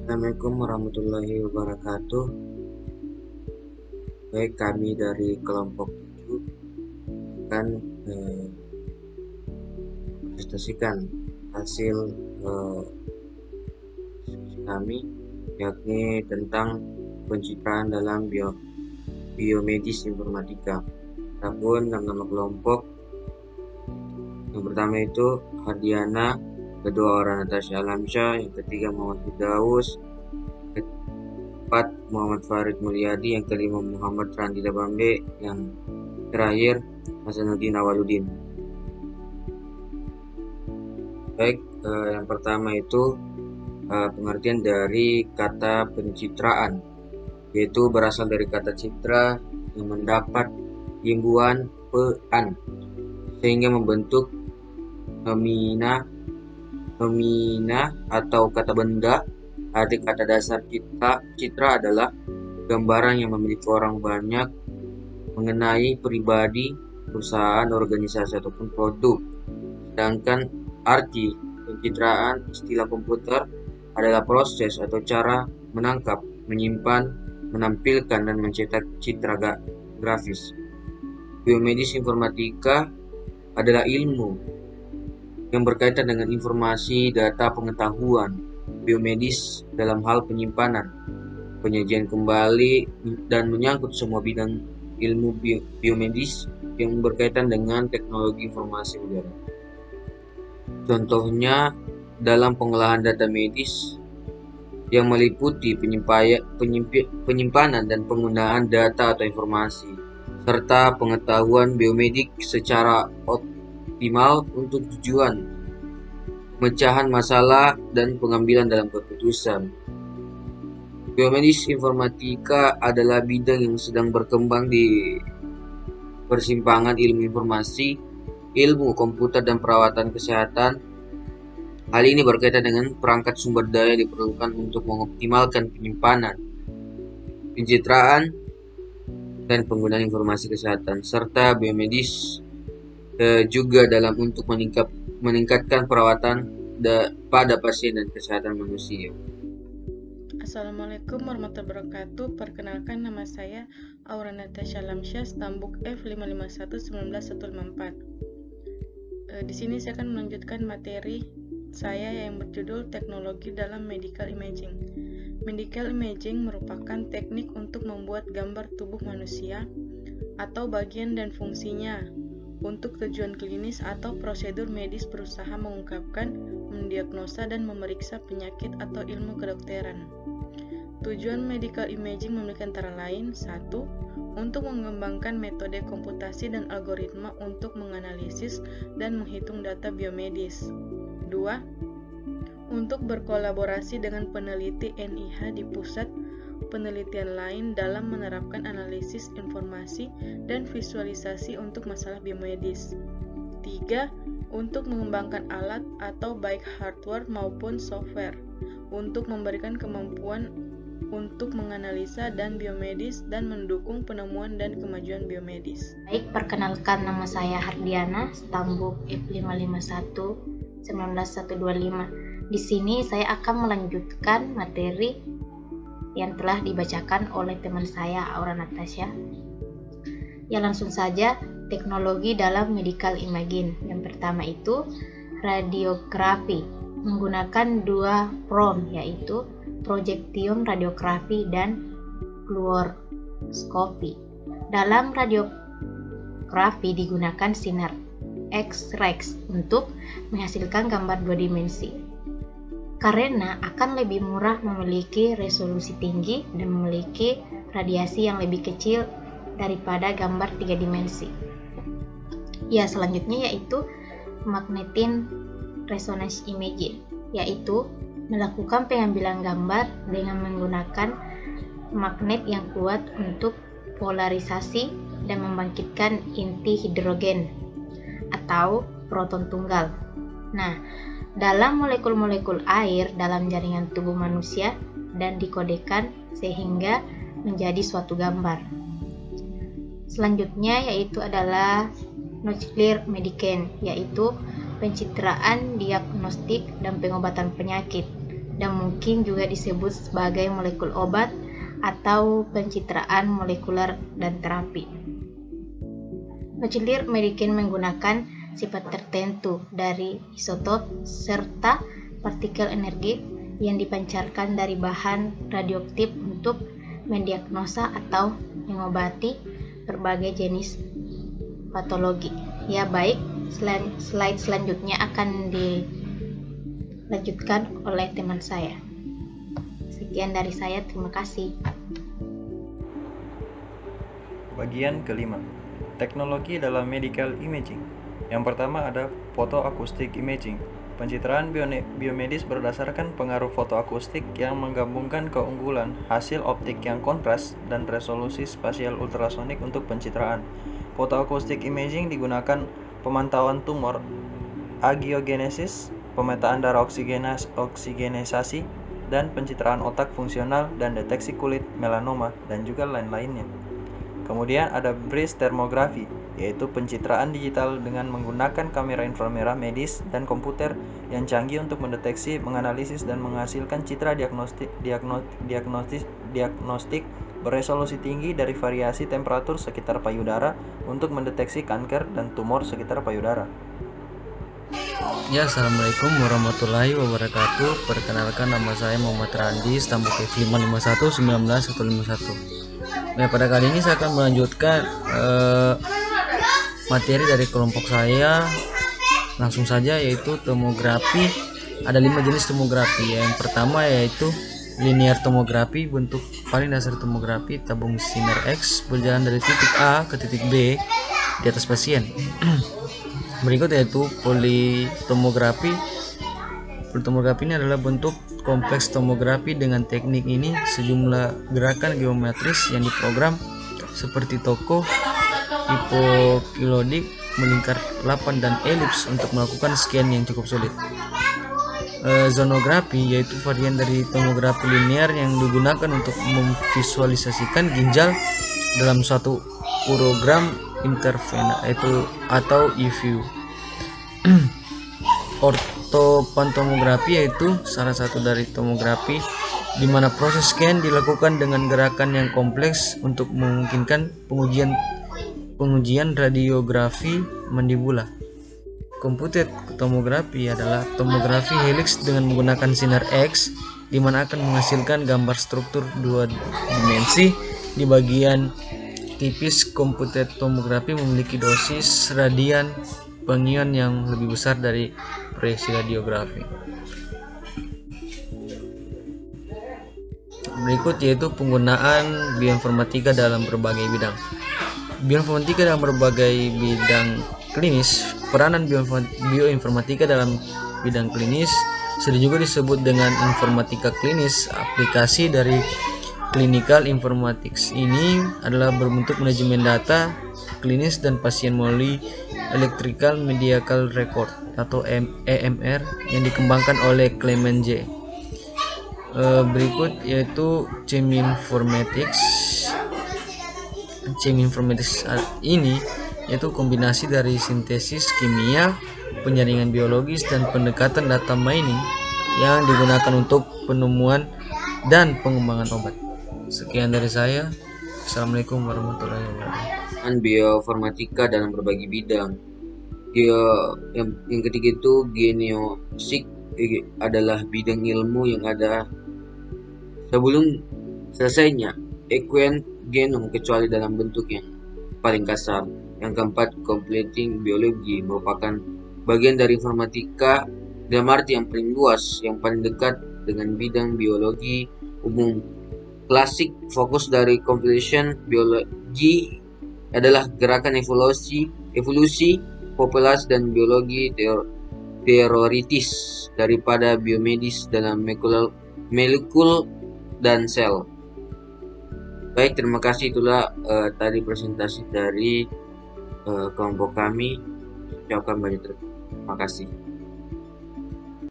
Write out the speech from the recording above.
Assalamualaikum warahmatullahi wabarakatuh. Baik, kami dari kelompok 7 akan presentasikan hasil diskusi kami, yakni tentang pencitraan dalam biomedis informatika. Adapun nama kelompok yang pertama itu Hardiana, kedua orang Natasha Alamsyah, yang ketiga Muhammad Firdaus, keempat Muhammad Farid Mulyadi, yang kelima Muhammad Randila Bambe, yang terakhir Hasanuddin Awaludin. Baik, yang pertama itu pengertian dari kata pencitraan, yaitu berasal dari kata citra yang mendapat imbuhan pean sehingga membentuk nomina atau kata benda. Arti kata dasar citra adalah gambaran yang memiliki orang banyak mengenai pribadi, perusahaan, organisasi, ataupun produk. Sedangkan arti pencitraan istilah komputer adalah proses atau cara menangkap, menyimpan, menampilkan, dan mencetak citra grafis. Biomedis informatika adalah ilmu yang berkaitan dengan informasi, data, pengetahuan biomedis dalam hal penyimpanan, penyajian kembali, dan menyangkut semua bidang ilmu biomedis yang berkaitan dengan teknologi informasi modern. Contohnya dalam pengolahan data medis yang meliputi penyimpanan dan penggunaan data atau informasi, serta pengetahuan biomedik secara optimal untuk tujuan pemecahan masalah dan pengambilan dalam keputusan. Biomedis informatika adalah bidang yang sedang berkembang di persimpangan ilmu informasi, ilmu komputer, dan perawatan kesehatan. Hal ini berkaitan dengan perangkat sumber daya yang diperlukan untuk mengoptimalkan penyimpanan, pencitraan, dan penggunaan informasi kesehatan, serta biomedis juga dalam untuk meningkatkan perawatan pada pasien dan kesehatan manusia. Assalamualaikum warahmatullahi wabarakatuh. Perkenalkan, nama saya Aura Natasha Alamsyah, stambuk F55111954. Di sini saya akan melanjutkan materi saya yang berjudul Teknologi dalam Medical Imaging. Medical imaging merupakan teknik untuk membuat gambar tubuh manusia atau bagian dan fungsinya untuk tujuan klinis atau prosedur medis berusaha mengungkapkan, mendiagnosa, dan memeriksa penyakit atau ilmu kedokteran. Tujuan medical imaging memiliki antara lain: 1. Untuk mengembangkan metode komputasi dan algoritma untuk menganalisis dan menghitung data biomedis. 2. Untuk berkolaborasi dengan peneliti NIH di pusat penelitian lain dalam menerapkan analisis informasi dan visualisasi untuk masalah biomedis. 3. Untuk mengembangkan alat atau baik hardware maupun software untuk memberikan kemampuan untuk menganalisa dan biomedis dan mendukung penemuan dan kemajuan biomedis. Baik, perkenalkan, nama saya Hardiana, stambuk F55111925. Di sini saya akan melanjutkan materi yang telah dibacakan oleh teman saya Aura Natasha. Ya, langsung saja, teknologi dalam medical imaging. Yang pertama itu radiografi, menggunakan dua probe, yaitu projection radiografi dan fluoroskopi. Dalam radiografi digunakan sinar X-ray untuk menghasilkan gambar dua dimensi, karena akan lebih murah, memiliki resolusi tinggi, dan memiliki radiasi yang lebih kecil daripada gambar tiga dimensi. Ya, selanjutnya yaitu magnetic resonance imaging, yaitu melakukan pengambilan gambar dengan menggunakan magnet yang kuat untuk polarisasi dan membangkitkan inti hidrogen atau proton tunggal. Nah, dalam molekul-molekul air dalam jaringan tubuh manusia dan dikodekan sehingga menjadi suatu gambar. Selanjutnya yaitu adalah nuclear medicine, yaitu pencitraan diagnostik dan pengobatan penyakit. dan mungkin juga disebut sebagai molekul obat atau pencitraan molekuler dan terapi. Nuklir medicine menggunakan sifat tertentu dari isotop serta partikel energi yang dipancarkan dari bahan radioaktif untuk mendiagnosa atau mengobati berbagai jenis patologi. Ya baik, slide selanjutnya akan dilanjutkan oleh teman saya. Sekian dari saya, terima kasih. Bagian kelima, teknologi dalam medical imaging. Yang pertama ada fotoakustik imaging. Pencitraan biomedis berdasarkan pengaruh fotoakustik yang menggabungkan keunggulan hasil optik yang kontras dan resolusi spasial ultrasonik untuk pencitraan. Fotoakustik imaging digunakan pemantauan tumor, angiogenesis, pemetaan darah oksigenisasi, dan pencitraan otak fungsional dan deteksi kulit melanoma dan juga lain-lainnya. Kemudian ada breast thermography, yaitu pencitraan digital dengan menggunakan kamera inframerah medis dan komputer yang canggih untuk mendeteksi, menganalisis, dan menghasilkan citra diagnostik beresolusi tinggi dari variasi temperatur sekitar payudara untuk mendeteksi kanker dan tumor sekitar payudara. Ya, assalamualaikum warahmatullahi wabarakatuh. Perkenalkan, nama saya Muhammad Randi, stambuk F5511951. Nah, pada kali ini saya akan melanjutkan materi dari kelompok saya. Langsung saja, yaitu tomografi. Ada 5 jenis tomografi. Yang pertama yaitu linear tomografi, bentuk paling dasar tomografi, tabung sinar X berjalan dari titik A ke titik B di atas pasien. Berikut yaitu politomografi. Politomografi ini adalah bentuk kompleks tomografi. Dengan teknik ini sejumlah gerakan geometris yang diprogram seperti toko, hipokilodik, melingkar lapan, dan elips untuk melakukan scan yang cukup sulit. Zonografi yaitu varian dari tomografi linear yang digunakan untuk memvisualisasikan ginjal dalam suatu urogram intervena atau EView. Ortopantomografi yaitu salah satu dari tomografi di mana proses scan dilakukan dengan gerakan yang kompleks untuk memungkinkan pengujian radiografi mandibula. Komputer tomografi adalah tomografi helix dengan menggunakan sinar X, di mana akan menghasilkan gambar struktur 2 dimensi. Di bagian tipis, komputer tomografi memiliki dosis radian pengion yang lebih besar dari proyeksi radiografi. Berikut yaitu penggunaan bioinformatika dalam berbagai bidang. Bioinformatika dalam berbagai bidang klinis. Peranan bioinformatika dalam bidang klinis sering juga disebut dengan informatika klinis. Aplikasi dari clinical informatics ini adalah berbentuk manajemen data klinis dan pasien melalui electrical medical record atau EMR yang dikembangkan oleh Clement J. Berikut yaitu cheminformatics. Cheminformatics ini yaitu kombinasi dari sintesis kimia, penyaringan biologis, dan pendekatan data mining yang digunakan untuk penemuan dan pengembangan obat. Sekian dari saya. Assalamualaikum warahmatullahi wabarakatuh. Bioinformatika dalam berbagai bidang. Yang ketiga itu genosik, adalah bidang ilmu yang ada sebelum selesainya sequence genom kecuali dalam bentuk yang paling kasar. Yang keempat, completing biologi merupakan bagian dari informatika dalam arti yang paling luas, yang paling dekat dengan bidang biologi umum. Klasik fokus dari completion biologi adalah gerakan evolusi populasi dan biologi teoritis daripada biomedis dalam molekul dan sel. Baik, terima kasih. Itulah tadi presentasi dari kelompok kami. Ucapkan banyak terima kasih.